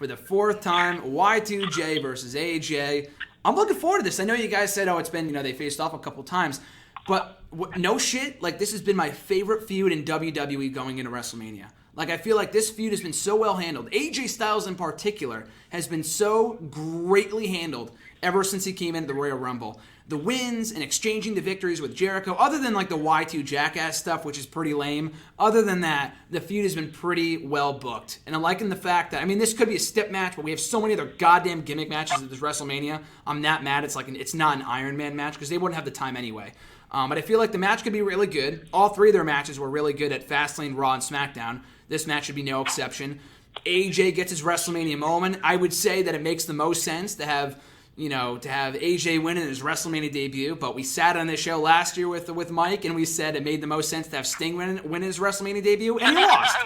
for the fourth time, Y2J versus AJ. I'm looking forward to this. I know you guys said, it's been, they faced off a couple times. But no shit, like, this has been my favorite feud in WWE going into WrestleMania. Like, I feel like this feud has been so well handled. AJ Styles in particular has been so greatly handled ever since he came into the Royal Rumble. The wins and exchanging the victories with Jericho, other than like the Y2 Jackass stuff, which is pretty lame, other than that, the feud has been pretty well booked. And I'm liking the fact that, this could be a step match, but we have so many other goddamn gimmick matches at this WrestleMania. I'm not mad it's not an Iron Man match, because they wouldn't have the time anyway. But I feel like the match could be really good. All three of their matches were really good at Fastlane, Raw, and SmackDown. This match should be no exception. AJ gets his WrestleMania moment. I would say that it makes the most sense to have AJ win in his WrestleMania debut, but we sat on this show last year with Mike, and we sasaid it made the most sense to have Sting win his WrestleMania debut, and he lost.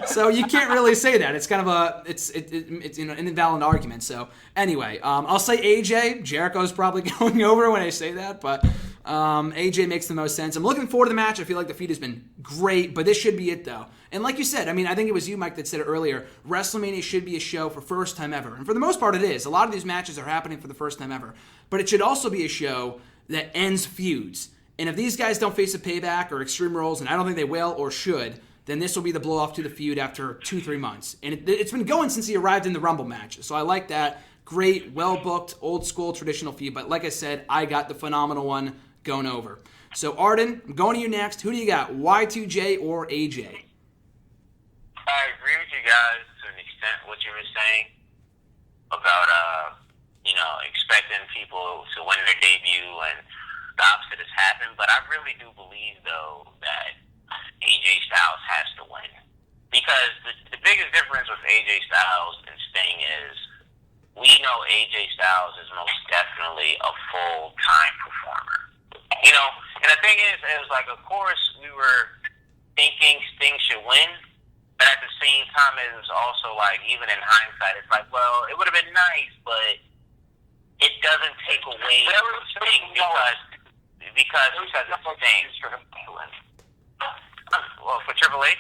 So you can't really say that. It's kind of it's an invalid argument. So anyway, I'll say AJ. Jericho's probably going over when I say that, but AJ makes the most sense. I'm looking forward to the match. I feel like the feud has been great, but this should be it though. And like you said, I think it was you, Mike, that said it earlier, WrestleMania should be a show for first time ever. And for the most part it is. A lot of these matches are happening for the first time ever. But it should also be a show that ends feuds. And if these guys don't face a Payback or Extreme Rules, and I don't think they will or should, then this will be the blow-off to the feud after 2-3 months. And it's been going since he arrived in the Rumble match. So I like that. Great, well-booked, old-school, traditional feud. But like I said, I got the phenomenal one going over. So Arden, I'm going to you next. Who do you got, Y2J or AJ? I agree with you guys to an extent what you were saying about expecting people to win their debut, and the opposite has happened. But I really do believe though that AJ Styles has to win, because the biggest difference with AJ Styles and Sting is we know AJ Styles is most definitely a full-time performer. And the thing is, it was like, of course we were thinking Sting should win. But at the same time, it was also like, even in hindsight, it's like, well, it would have been nice, but it doesn't take away Sting because it's Sting. Well, for Triple H?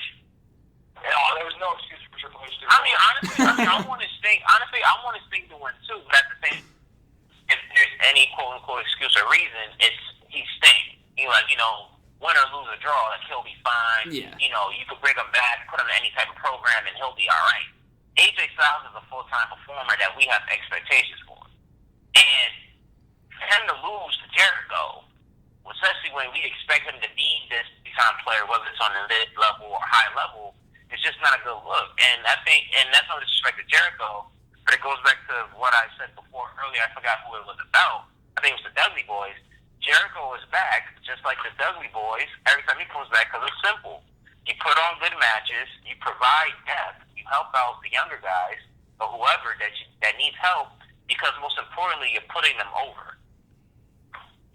No, there was no excuse for Triple H. Honestly, I want to Sting. Honestly, I want to Sting to win too. But at the same, if there's any quote unquote excuse or reason, he's Sting. Win or lose or draw, like, he'll be fine. Yeah. You could bring him back, put him in any type of program, and he'll be all right. AJ Styles is a full-time performer that we have expectations for. And for him to lose to Jericho, especially when we expect him to be this big-time player, whether it's on the mid-level or high level, it's just not a good look. And I think, and that's no disrespect to Jericho, but it goes back to what I said before earlier. I forgot who it was about. I think it was the Dudley Boys. Jericho is back, just like the Dudley Boys, every time he comes back, because it's simple. You put on good matches, you provide depth, you help out the younger guys, or whoever that needs help, because most importantly, you're putting them over.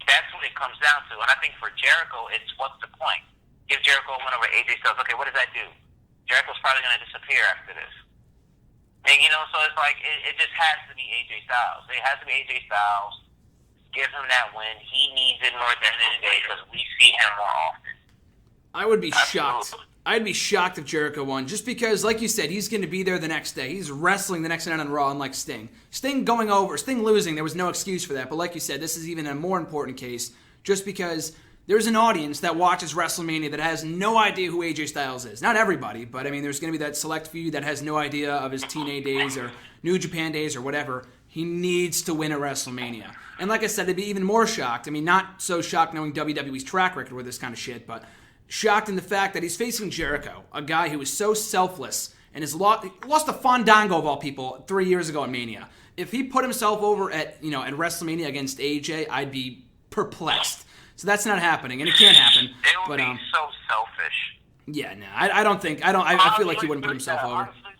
That's what it comes down to. And I think for Jericho, it's what's the point? Give Jericho a win over AJ Styles. Okay, what does that do? Jericho's probably going to disappear after this. And, so it's like, it just has to be AJ Styles. It has to be AJ Styles. Give him that win. He needs it more than any day because we see him more often. I would be shocked. I'd be shocked if Jericho won, just because, like you said, he's going to be there the next day. He's wrestling the next night on Raw, unlike Sting. Sting going over, Sting losing, there was no excuse for that. But like you said, this is even a more important case, just because there's an audience that watches WrestleMania that has no idea who AJ Styles is. Not everybody, but there's going to be that select few that has no idea of his TNA days or New Japan days or whatever. He needs to win at WrestleMania. And like I said, they'd be even more shocked. Not so shocked knowing WWE's track record with this kind of shit, but shocked in the fact that he's facing Jericho, a guy who is so selfless and has lost a Fandango of all people 3 years ago at Mania. If he put himself over at WrestleMania against AJ, I'd be perplexed. So that's not happening, and it can't happen. It would be so selfish. Yeah, no, I don't think. I feel like he wouldn't put himself over. Honestly,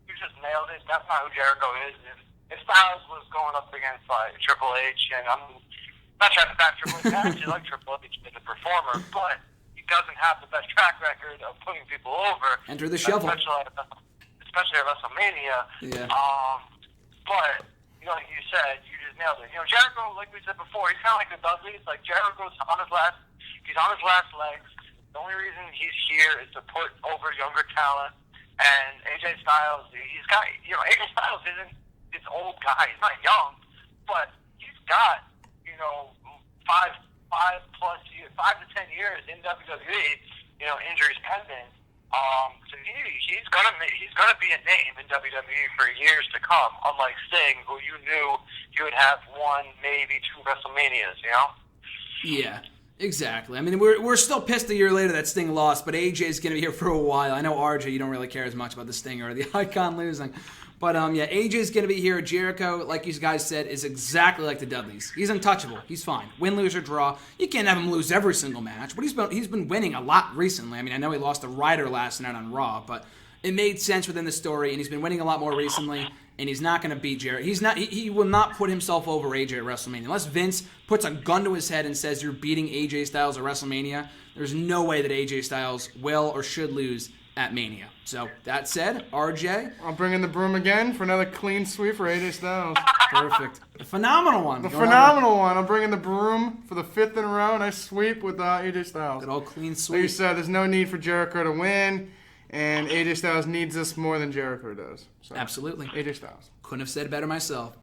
you just nailed it. That's not who Jericho is. If Styles was going up against Triple H, and I'm not trying to back Triple H, I actually like Triple H as a performer, but he doesn't have the best track record of putting people over. Enter the shovel. Especially at WrestleMania. Yeah. But, like you said, you just nailed it. Jericho, like we said before, he's kind of like the Dudleys. Like, Jericho's on his last legs. The only reason he's here is to put over younger talent. And AJ Styles, he's got, AJ Styles isn't this old guy. He's not young, but he's got, 5 to 10 years in WWE, injuries pending. So he's gonna be a name in WWE for years to come. Unlike Sting, who you knew you would have 1, maybe 2 WrestleManias. Yeah, exactly. I mean, we're still pissed a year later that Sting lost, but AJ's going to be here for a while. I know, RJ, you don't really care as much about the Stinger or the Icon losing. But, AJ's going to be here. Jericho, like you guys said, is exactly like the Dudleys. He's untouchable. He's fine. Win, lose, or draw. You can't have him lose every single match, but he's been winning a lot recently. I mean, I know he lost to Ryder last night on Raw, but it made sense within the story, and he's been winning a lot more recently. And he's not going to beat Jericho. He will not put himself over AJ at WrestleMania. Unless Vince puts a gun to his head and says you're beating AJ Styles at WrestleMania, there's no way that AJ Styles will or should lose at Mania. So, that said, RJ. I'll bring in the broom again for another clean sweep for AJ Styles. Perfect. The phenomenal one. The phenomenal one. I'm bringing the broom for the 5th in a row, and I sweep with AJ Styles. Good old clean sweep. Like you said, there's no need for Jericho to win. And AJ Styles needs this more than Jericho does. So, Absolutely. AJ Styles. Couldn't have said it better myself.